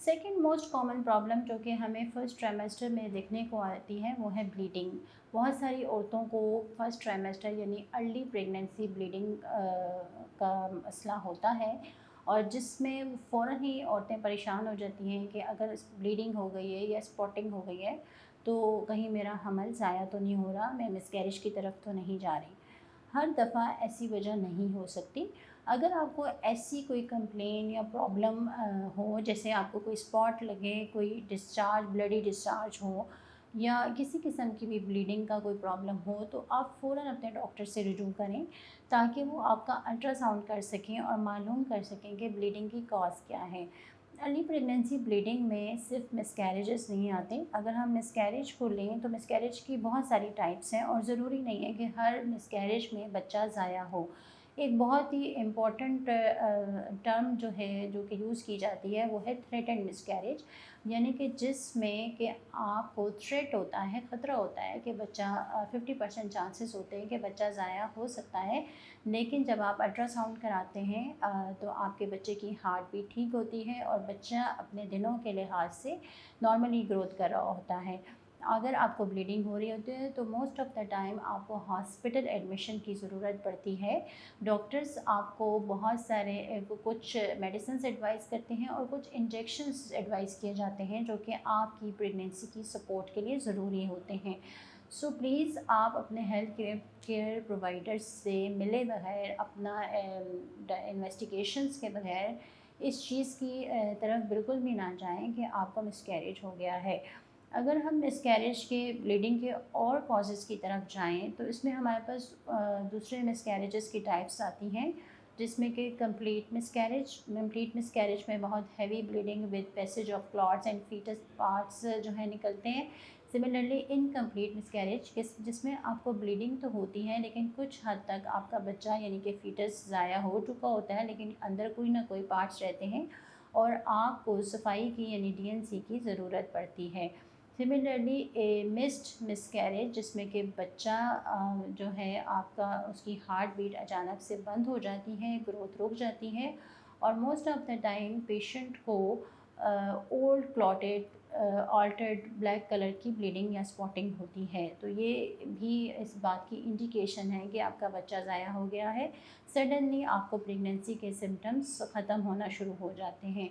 Second most common problem जो कि हमें फर्स्ट ट्राइमेस्टर में देखने को आती है वो है ब्लीडिंग। बहुत सारी औरतों को फर्स्ट ट्राइमेस्टर यानी अर्ली प्रेगनेंसी ब्लीडिंग का मसला होता है, और जिसमें फ़ौरन ही औरतें परेशान हो जाती हैं कि अगर ब्लीडिंग हो गई है या स्पॉटिंग हो गई है तो कहीं मेरा हमल ज़ाया तो नहीं हो रहा, मैं मिसकैरेज की तरफ तो नहीं जा रही। हर दफ़ा ऐसी वजह नहीं हो सकती। अगर आपको ऐसी कोई कंप्लेन या प्रॉब्लम हो, जैसे आपको कोई स्पॉट लगे, कोई डिस्चार्ज ब्लडी डिस्चार्ज हो या किसी किस्म की भी ब्लीडिंग का कोई प्रॉब्लम हो, तो आप फ़ौरन अपने डॉक्टर से रुजू करें ताकि वो आपका अल्ट्रासाउंड कर सकें और मालूम कर सकें कि ब्लीडिंग की कॉज़ क्या है। अर्ली प्रेगनेंसी ब्लीडिंग में सिर्फ मिसकैरेजेस नहीं आते। अगर हम मिसकैरेज को लें तो मिसकैरेज की बहुत सारी टाइप्स हैं और ज़रूरी नहीं है कि हर मिसकैरेज में बच्चा ज़ाया हो। एक बहुत ही इम्पॉर्टेंट टर्म जो है जो कि यूज़ की जाती है वो है थ्रेटेंड मिसकैरेज, यानी कि जिसमें कि आपको थ्रेट होता है, ख़तरा होता है कि बच्चा 50% चांसेस होते हैं कि बच्चा ज़ाया हो सकता है। लेकिन जब आप अल्ट्रासाउंड कराते हैं तो आपके बच्चे की हार्ट बीट ठीक होती है और बच्चा अपने दिनों के लिहाज से नॉर्मली ग्रोथ कर रहा होता है। अगर आपको ब्लीडिंग हो रही होती है तो मोस्ट ऑफ़ द टाइम आपको हॉस्पिटल एडमिशन की ज़रूरत पड़ती है। डॉक्टर्स आपको बहुत सारे कुछ मेडिसिन्स एडवाइस करते हैं और कुछ इंजेक्शंस एडवाइस किए जाते हैं जो कि आपकी प्रेगनेंसी की सपोर्ट के लिए ज़रूरी होते हैं। सो प्लीज़ आप अपने हेल्थ केयर प्रोवाइडर्स से मिले बगैर, अपना इन्वेस्टिगेशंस के बगैर इस चीज़ की तरफ बिल्कुल भी ना जाएं कि आपको मिसकैरेज हो गया है। अगर हम मिसकैरेज के ब्लीडिंग के और कॉजेज़ की तरफ जाएं तो इसमें हमारे पास दूसरे मिसकैरेजेस की टाइप्स आती हैं, जिसमें कि कंप्लीट मिसकैरेज में बहुत heavy bleeding with passage of clots and foetus parts जो है निकलते हैं। सिमिलरली इनकम्प्लीट मिसकैरेज जिसमें आपको ब्लीडिंग तो होती है लेकिन कुछ हद तक आपका बच्चा यानी कि फीटस ज़ाया हो चुका होता है, लेकिन अंदर कोई ना कोई पार्ट्स रहते हैं और आपको सफाई की यानी डीएनसी की ज़रूरत पड़ती है। सिमिलरली ए मिस्ड मिसकैरेज जिसमें कि बच्चा जो है आपका उसकी हार्ट बीट अचानक से बंद हो जाती है, ग्रोथ रुक जाती है और most of the time patient को old clotted altered black colour की ब्लीडिंग या स्पॉटिंग होती है। तो ये भी इस बात की इंडिकेशन है कि आपका बच्चा ज़ाया हो गया है। सडनली आपको प्रेगनेंसी के सिम्टम्स ख़त्म होना शुरू हो जाते हैं।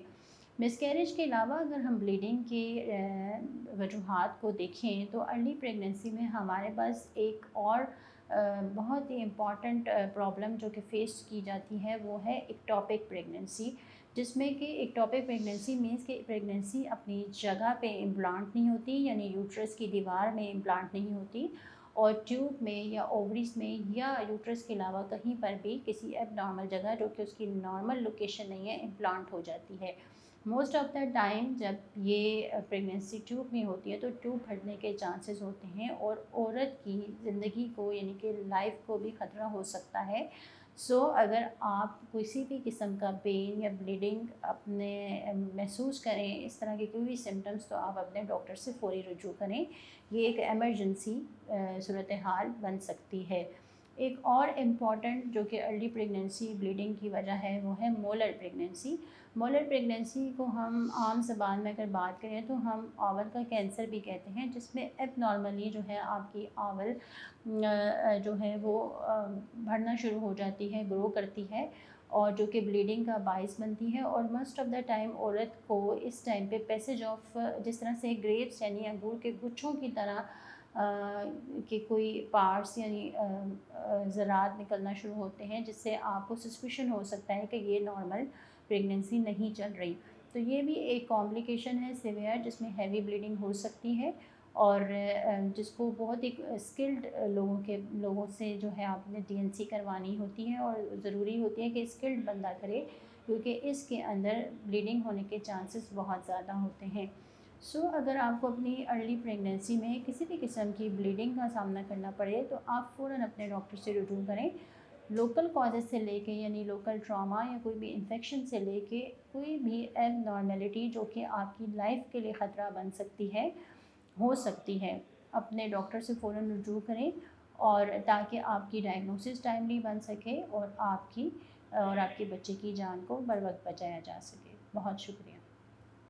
मिसकैरेज के अलावा अगर हम ब्लीडिंग की वजूहात को देखें तो अर्ली प्रेगनेंसी में हमारे पास एक और बहुत ही इम्पॉर्टेंट प्रॉब्लम जो कि फ़ेस की जाती है वो है एक्टोपिक प्रेगनेंसी, जिसमें कि एक्टोपिक प्रेगनेंसी मीन्स कि प्रेगनेंसी अपनी जगह पे इम्प्लांट नहीं होती, यानी यूट्रस की दीवार में इम्प्लांट नहीं होती और ट्यूब में या ओवरीज में या यूट्रस के अलावा कहीं पर भी किसी एबनॉर्मल जगह जो कि उसकी नॉर्मल लोकेशन नहीं है इम्प्लांट हो जाती है। मोस्ट ऑफ़ द टाइम जब ये प्रेगनेंसी ट्यूब में होती है तो ट्यूब फटने के चांसेस होते हैं और औरत की ज़िंदगी को यानी कि लाइफ को भी ख़तरा हो सकता है। सो अगर आप किसी भी किस्म का पेन या ब्लीडिंग अपने महसूस करें, इस तरह के कोई भी सिम्टम्स, तो आप अपने डॉक्टर से फ़ौरी रुजू करें। ये एक एमरजेंसी सूरत हाल बन सकती है। एक और इम्पॉर्टेंट जो कि अर्ली प्रेगनेंसी ब्लीडिंग की वजह है वो है मोलर प्रेगनेंसी। मोलर प्रेगनेंसी को हम आम ज़बान में अगर बात करें तो हम आंवल का कैंसर भी कहते हैं, जिसमें एबनॉर्मली जो है आपकी आंवल जो है वो बढ़ना शुरू हो जाती है, ग्रो करती है और जो कि ब्लीडिंग का बाइस बनती है। और मोस्ट ऑफ़ द टाइम औरत को इस टाइम पे पैसेज ऑफ जिस तरह से ग्रेप्स यानी अंगूर के गुच्छों की तरह के कोई पार्ट्स यानी ज़रात निकलना शुरू होते हैं, जिससे आपको सस्पिशन हो सकता है कि ये नॉर्मल प्रेगनेंसी नहीं चल रही। तो ये भी एक कॉम्प्लिकेशन है सीवियर, जिसमें हैवी ब्लीडिंग हो सकती है और जिसको बहुत ही स्किल्ड लोगों से जो है आपने डीएनसी करवानी होती है और ज़रूरी होती है कि स्किल्ड बंदा करे, क्योंकि इसके अंदर ब्लीडिंग होने के चांसेस बहुत ज़्यादा होते हैं। अगर आपको अपनी अर्ली प्रेगनेंसी में किसी भी किस्म की ब्लीडिंग का सामना करना पड़े तो आप फ़ौरन अपने डॉक्टर से रुजू करें। लोकल कॉजेज़ से लेके यानी लोकल ट्रॉमा या कोई भी इन्फेक्शन से लेके कोई भी एबनॉर्मेलिटी जो कि आपकी लाइफ के लिए ख़तरा बन सकती है, हो सकती है, अपने डॉक्टर से फ़ौरन रुजू करें और ताकि आपकी डायग्नोसिस टाइमली बन सके और आपके बच्चे की जान को बर वक्त बचाया जा सके। बहुत शुक्रिया।